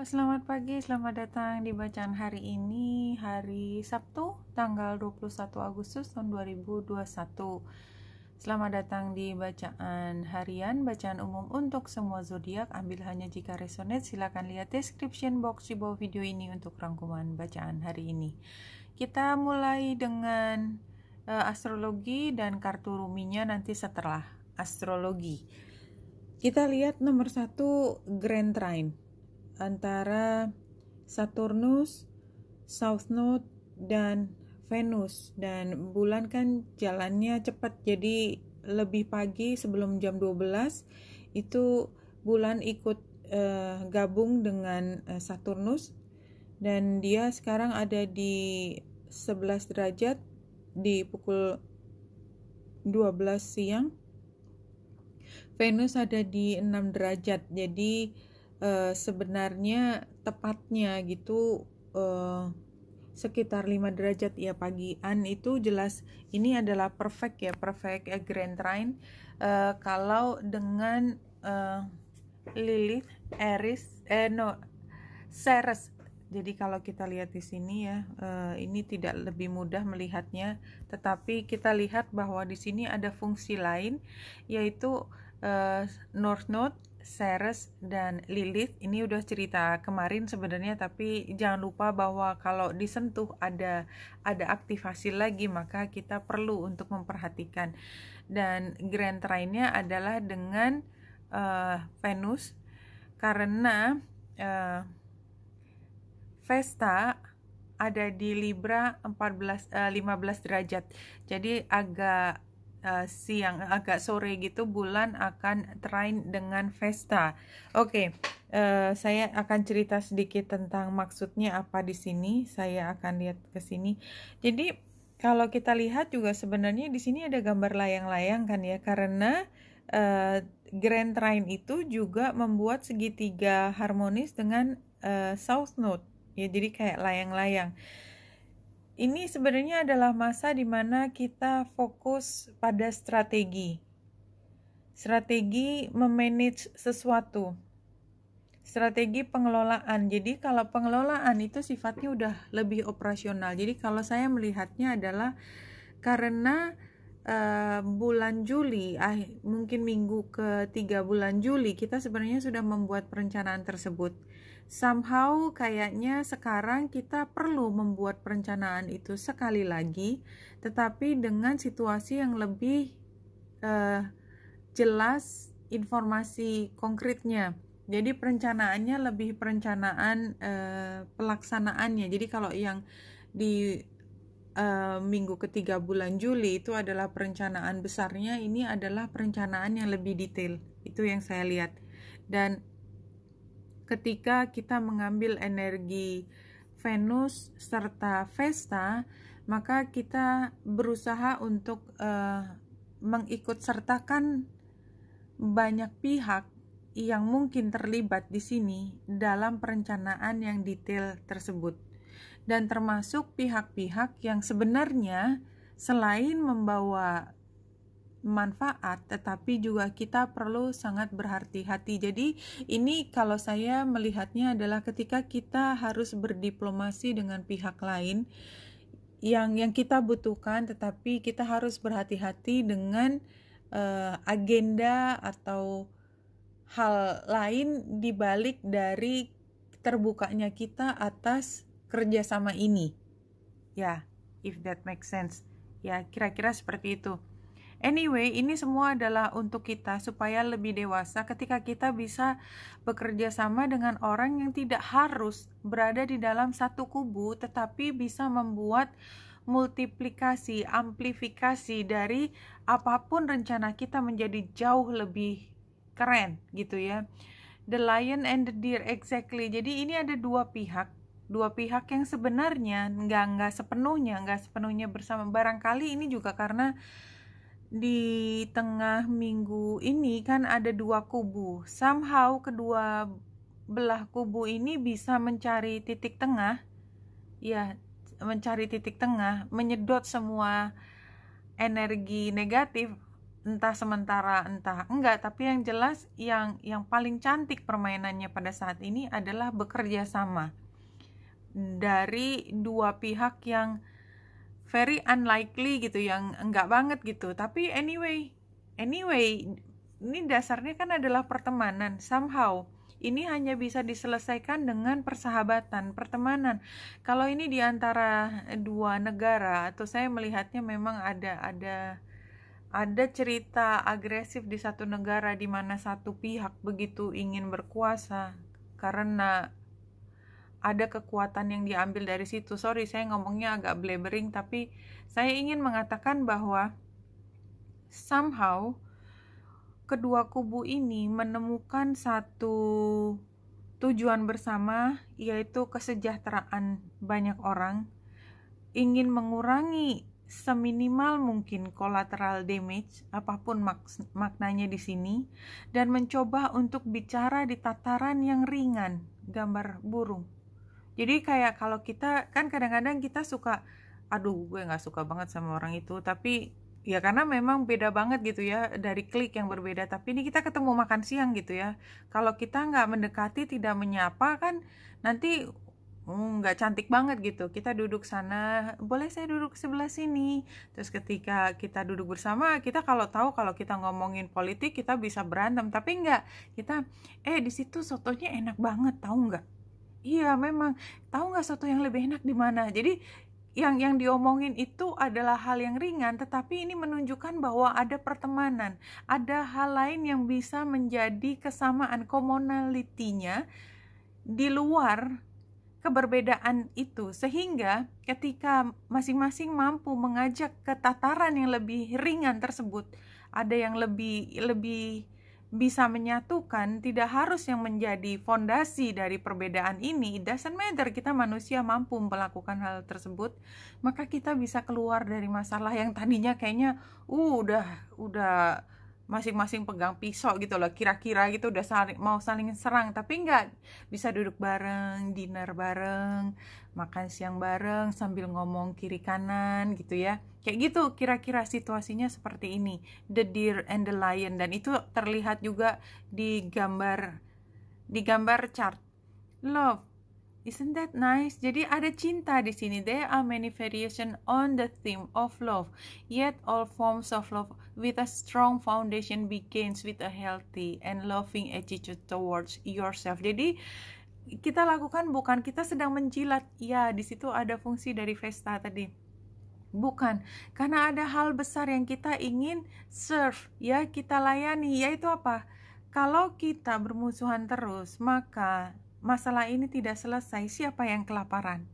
Selamat pagi, selamat datang di bacaan hari ini, hari Sabtu, tanggal 21 Agustus tahun 2021. Selamat datang di bacaan harian, bacaan umum untuk semua zodiak. Ambil hanya jika resonate, silakan lihat description box di bawah video ini untuk rangkuman bacaan hari ini. Kita mulai dengan astrologi dan kartu ruminya nanti setelah astrologi. Kita lihat nomor 1, Grand Trine antara Saturnus, South Node, dan Venus. Dan bulan kan jalannya cepat, jadi lebih pagi sebelum jam 12 itu bulan ikut gabung dengan Saturnus, dan dia sekarang ada di 11 derajat di pukul 12 siang. Venus ada di 6 derajat, jadi sebenarnya tepatnya gitu sekitar 5 derajat ya pagian. Itu jelas ini adalah perfect Grand Trine. Kalau dengan Lilith, Aries, Ceres. Jadi kalau kita lihat di sini ya, ini tidak lebih mudah melihatnya, tetapi kita lihat bahwa di sini ada fungsi lain, yaitu North Node, Ceres, dan Lilith. Ini udah cerita kemarin sebenarnya, tapi jangan lupa bahwa kalau disentuh ada aktivasi lagi, maka kita perlu untuk memperhatikan. Dan Grand Trine-nya adalah dengan Venus, karena Vesta ada di Libra 15 derajat. Jadi agak siang, agak sore gitu, bulan akan trine dengan Vesta. Oke, saya akan cerita sedikit tentang maksudnya apa di sini. Saya akan lihat ke sini. Jadi kalau kita lihat juga sebenarnya di sini ada gambar layang-layang kan ya, karena Grand Trine itu juga membuat segitiga harmonis dengan South Node. Ya, jadi kayak layang-layang. Ini sebenarnya adalah masa di mana kita fokus pada strategi memanage sesuatu, strategi pengelolaan. Jadi kalau pengelolaan itu sifatnya udah lebih operasional. Jadi kalau saya melihatnya adalah karena bulan Juli, mungkin minggu ketiga bulan Juli, kita sebenarnya sudah membuat perencanaan tersebut. Somehow kayaknya sekarang kita perlu membuat perencanaan itu sekali lagi, tetapi dengan situasi yang lebih jelas informasi konkretnya. Jadi perencanaannya lebih perencanaan pelaksanaannya. Jadi kalau yang di minggu ketiga bulan Juli itu adalah perencanaan besarnya, ini adalah perencanaan yang lebih detail. Itu yang saya lihat. Dan ketika kita mengambil energi Venus serta Vesta, maka kita berusaha untuk mengikut sertakan banyak pihak yang mungkin terlibat di sini dalam perencanaan yang detail tersebut. Dan termasuk pihak-pihak yang sebenarnya selain membawa manfaat, tetapi juga kita perlu sangat berhati-hati. Jadi ini kalau saya melihatnya adalah ketika kita harus berdiplomasi dengan pihak lain yang kita butuhkan, tetapi kita harus berhati-hati dengan agenda atau hal lain dibalik dari terbukanya kita atas kerjasama ini. Ya, if that makes sense. Ya, kira-kira seperti itu. Anyway, ini semua adalah untuk kita supaya lebih dewasa ketika kita bisa bekerja sama dengan orang yang tidak harus berada di dalam satu kubu, tetapi bisa membuat multiplikasi, amplifikasi dari apapun rencana kita menjadi jauh lebih keren gitu ya. The Lion and the Deer, exactly. Jadi ini ada dua pihak yang sebenarnya nggak sepenuhnya bersama. Barangkali ini juga karena di tengah minggu ini kan ada dua kubu. Somehow kedua belah kubu ini bisa mencari titik tengah. Ya, mencari titik tengah, menyedot semua energi negatif entah sementara entah enggak, tapi yang jelas yang paling cantik permainannya pada saat ini adalah bekerja sama dari dua pihak yang very unlikely gitu, yang enggak banget gitu. Tapi anyway, ini dasarnya kan adalah pertemanan. Somehow ini hanya bisa diselesaikan dengan persahabatan, pertemanan. Kalau ini di antara dua negara, atau saya melihatnya memang ada cerita agresif di satu negara di mana satu pihak begitu ingin berkuasa karena ada kekuatan yang diambil dari situ. Sorry, saya ngomongnya agak blabbering, tapi saya ingin mengatakan bahwa somehow kedua kubu ini menemukan satu tujuan bersama, yaitu kesejahteraan banyak orang, ingin mengurangi seminimal mungkin collateral damage, apapun maknanya di sini, dan mencoba untuk bicara di tataran yang ringan, gambar burung. Jadi kayak kalau kita kan kadang-kadang kita suka, aduh gue nggak suka banget sama orang itu, tapi ya karena memang beda banget gitu ya, dari klik yang berbeda. Tapi ini kita ketemu makan siang gitu ya, kalau kita nggak mendekati, tidak menyapa kan nanti nggak cantik banget gitu. Kita duduk sana, boleh saya duduk sebelah sini, terus ketika kita duduk bersama, kita kalau tahu kalau kita ngomongin politik kita bisa berantem, tapi nggak, kita di situ sotonya enak banget, tahu nggak? Iya, memang. Tahu nggak soto yang lebih enak di mana? Jadi yang diomongin itu adalah hal yang ringan, tetapi ini menunjukkan bahwa ada pertemanan, ada hal lain yang bisa menjadi kesamaan, commonality-nya di luar keberbedaan itu, sehingga ketika masing-masing mampu mengajak ke tataran yang lebih ringan tersebut, ada yang lebih bisa menyatukan, tidak harus yang menjadi fondasi dari perbedaan ini. It doesn't matter, kita manusia mampu melakukan hal tersebut, maka kita bisa keluar dari masalah yang tadinya kayaknya udah masing-masing pegang pisau gitu loh, kira-kira gitu, udah mau saling serang, tapi enggak, bisa duduk bareng, dinner bareng, makan siang bareng sambil ngomong kiri kanan gitu ya, kayak gitu kira-kira situasinya seperti ini, The Deer and the Lion. Dan itu terlihat juga di gambar chart. Love, isn't that nice? Jadi ada cinta di sini. There are many variations on the theme of love, yet all forms of love with a strong foundation begins with a healthy and loving attitude towards yourself. Jadi kita lakukan bukan kita sedang menjilat, ya di situ ada fungsi dari Vesta tadi, bukan, karena ada hal besar yang kita ingin serve, ya kita layani, yaitu apa? Kalau kita bermusuhan terus, maka masalah ini tidak selesai. Siapa yang kelaparan?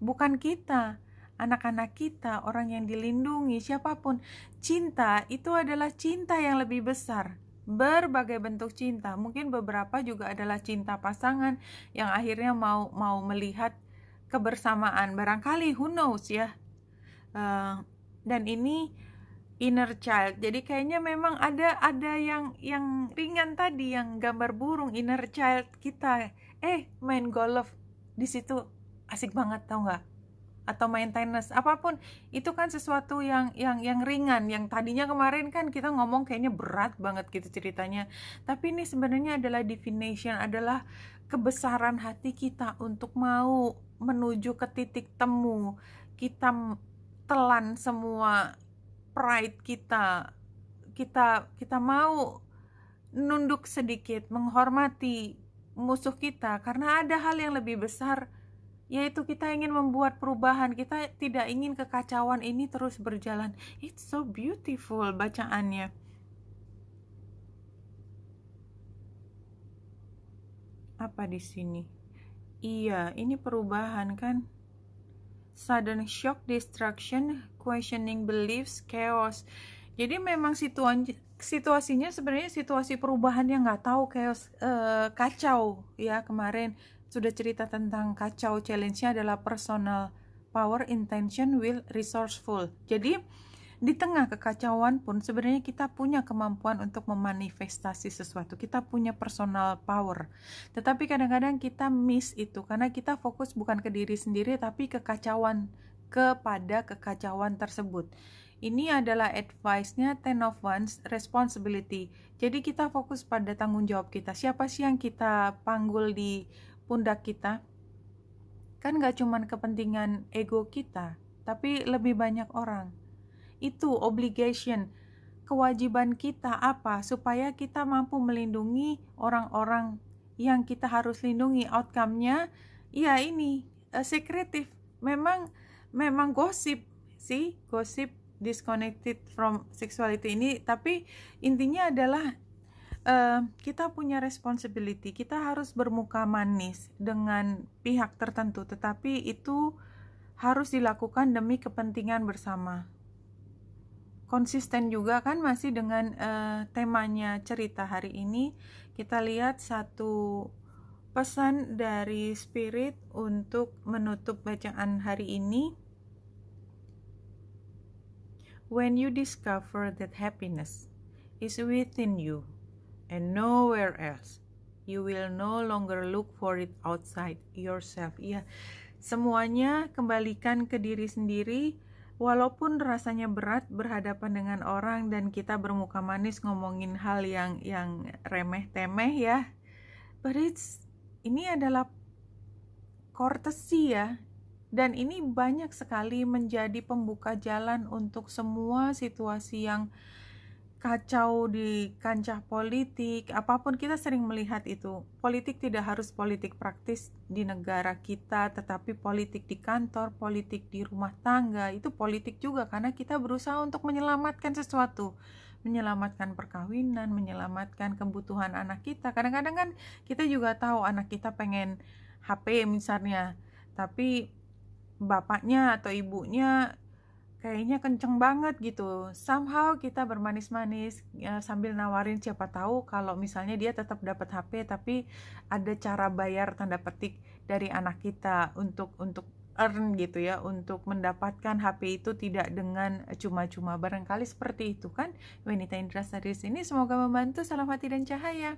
Bukan kita, anak-anak kita, orang yang dilindungi, siapapun. Cinta itu adalah cinta yang lebih besar, berbagai bentuk cinta. Mungkin beberapa juga adalah cinta pasangan yang akhirnya mau melihat kebersamaan, barangkali, who knows ya. Dan ini inner child. Jadi kayaknya memang ada yang ringan tadi, yang gambar burung, inner child kita. Main golf di situ asik banget, tau nggak? Atau main tenis, apapun itu kan sesuatu yang ringan. Yang tadinya kemarin kan kita ngomong kayaknya berat banget gitu ceritanya, tapi ini sebenarnya adalah divination, adalah kebesaran hati kita untuk mau menuju ke titik temu. Kita telan semua pride kita mau nunduk sedikit, menghormati musuh kita, karena ada hal yang lebih besar, yaitu kita ingin membuat perubahan. Kita tidak ingin kekacauan ini terus berjalan. It's so beautiful bacaannya. Apa di sini? Iya, ini perubahan kan? Sudden shock, destruction, questioning beliefs, chaos. Jadi memang situasinya sebenarnya situasi perubahan yang nggak tahu, chaos, kacau ya. Kemarin sudah cerita tentang kacau. Challenge-nya adalah personal power, intention, will, resourceful. Jadi di tengah kekacauan pun sebenarnya kita punya kemampuan untuk memanifestasi sesuatu. Kita punya personal power. Tetapi kadang-kadang kita miss itu karena kita fokus bukan ke diri sendiri, tapi kepada kekacauan tersebut. Ini adalah advice-nya 10 of Wands, responsibility. Jadi kita fokus pada tanggung jawab kita. Siapa sih yang kita panggul di pundak kita? Kan gak cuman kepentingan ego kita, tapi lebih banyak orang. Itu obligation, kewajiban kita apa? Supaya kita mampu melindungi orang-orang yang kita harus lindungi. Outcome-nya, ya ini, sekretif. Memang gosip sih, gosip disconnected from sexuality ini, tapi intinya adalah kita punya responsibility, kita harus bermuka manis dengan pihak tertentu, tetapi itu harus dilakukan demi kepentingan bersama. Konsisten juga kan masih dengan temanya cerita hari ini. Kita lihat satu pesan dari Spirit untuk menutup bacaan hari ini. When you discover that happiness is within you and nowhere else, you will no longer look for it outside yourself. Ya, semuanya kembalikan ke diri sendiri. Walaupun rasanya berat berhadapan dengan orang dan kita bermuka manis ngomongin hal yang remeh-temeh ya, but ini adalah courtesy ya, dan ini banyak sekali menjadi pembuka jalan untuk semua situasi yang kacau di kancah politik, apapun. Kita sering melihat itu. Politik tidak harus politik praktis di negara kita, tetapi politik di kantor, politik di rumah tangga, itu politik juga, karena kita berusaha untuk menyelamatkan sesuatu, menyelamatkan perkawinan, menyelamatkan kebutuhan anak kita. Kadang-kadang kan kita juga tahu anak kita pengen HP misalnya, tapi bapaknya atau ibunya kayaknya kenceng banget gitu. Somehow kita bermanis-manis sambil nawarin, siapa tahu kalau misalnya dia tetap dapat HP, tapi ada cara bayar tanda petik dari anak kita untuk earn gitu ya, untuk mendapatkan HP itu tidak dengan cuma-cuma. Barangkali seperti itu kan. Wanita Indrasari di sini, semoga membantu. Salam hati dan cahaya.